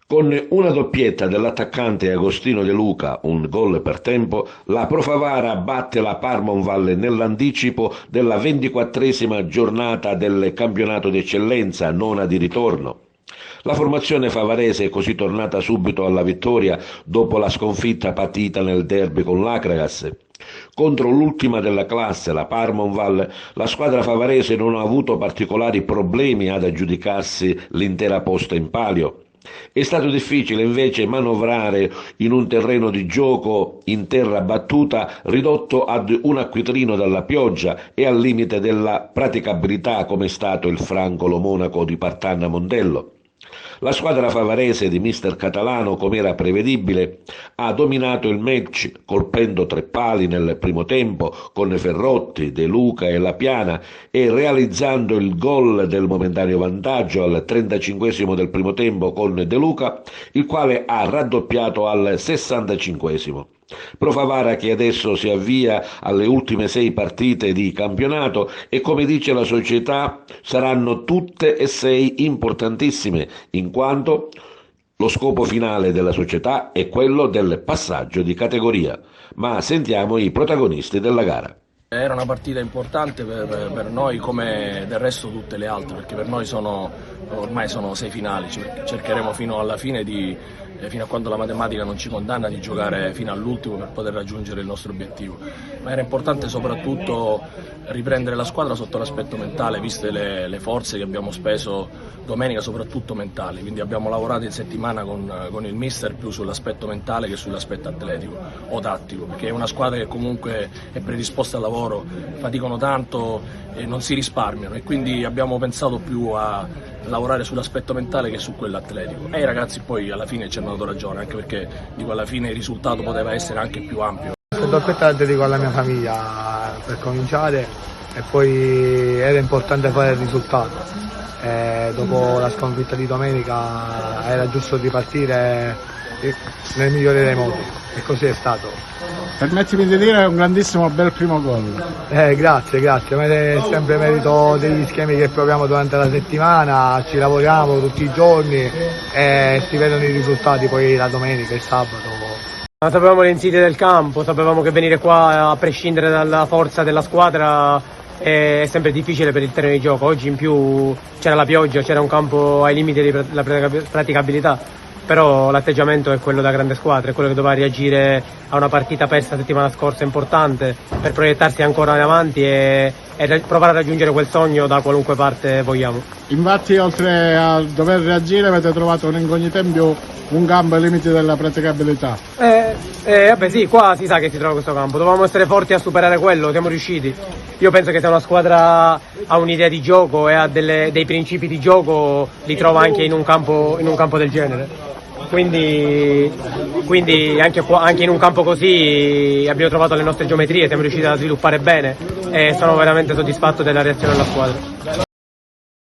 Con una doppietta dell'attaccante Agostino De Luca, un gol per tempo, la Pro Favara batte la Parmonval nell'anticipo della 24esima giornata del campionato d'eccellenza, nona di ritorno. La formazione favarese è così tornata subito alla vittoria dopo la sconfitta patita nel derby con l'Akragas. Contro l'ultima della classe, la Parmonval, la squadra favarese non ha avuto particolari problemi ad aggiudicarsi l'intera posta in palio. È stato difficile invece manovrare in un terreno di gioco in terra battuta ridotto ad un acquitrino dalla pioggia e al limite della praticabilità come è stato il Francolo Monaco di Partanna Mondello. La squadra favarese di mister Catalano, come era prevedibile, ha dominato il match colpendo 3 pali nel primo tempo con Ferrotti, De Luca e La Piana e realizzando il gol del momentaneo vantaggio al 35esimo del primo tempo con De Luca, il quale ha raddoppiato al 65esimo. Pro Favara che adesso si avvia alle ultime 6 partite di campionato e come dice la società saranno tutte e 6 importantissime in quanto lo scopo finale della società è quello del passaggio di categoria. Ma sentiamo i protagonisti della gara. Era una partita importante per noi come del resto tutte le altre, perché per noi ormai sono 6 finali, cercheremo fino alla fine fino a quando la matematica non ci condanna di giocare fino all'ultimo per poter raggiungere il nostro obiettivo. Ma era importante soprattutto riprendere la squadra sotto l'aspetto mentale, viste le forze che abbiamo speso domenica, soprattutto mentali, quindi abbiamo lavorato in settimana con il mister più sull'aspetto mentale che sull'aspetto atletico o tattico, perché è una squadra che comunque è predisposta al lavoro, faticano tanto e non si risparmiano e quindi abbiamo pensato più a lavorare sull'aspetto mentale che su quello atletico e i ragazzi poi alla fine ci hanno dato ragione, anche perché dico, alla fine il risultato poteva essere anche più ampio. Questa doppietta la dedico alla mia famiglia per cominciare e poi era importante fare il risultato. Dopo la sconfitta di domenica era giusto ripartire nel migliore dei modi e così è stato. Permettimi di dire, è un grandissimo bel primo gol. Grazie, ma è sempre merito degli schemi che proviamo durante la settimana, ci lavoriamo tutti i giorni e si vedono i risultati poi la domenica e il sabato. Sapevamo le insidie del campo, sapevamo che venire qua a prescindere dalla forza della squadra è sempre difficile per il terreno di gioco. Oggi in più c'era la pioggia, c'era un campo ai limiti della praticabilità, però l'atteggiamento è quello da grande squadra, è quello che doveva reagire a una partita persa la settimana scorsa importante per proiettarsi ancora in avanti e provare a raggiungere quel sogno da qualunque parte vogliamo. Infatti oltre a dover reagire avete trovato un'incognita in più, un campo ai limiti della praticabilità. Vabbè sì, qua si sa che si trova questo campo, dovevamo essere forti a superare quello, siamo riusciti. Io penso che se una squadra ha un'idea di gioco e ha dei principi di gioco li trova anche in un campo del genere. Quindi anche in un campo così abbiamo trovato le nostre geometrie, siamo riusciti a sviluppare bene e sono veramente soddisfatto della reazione della squadra.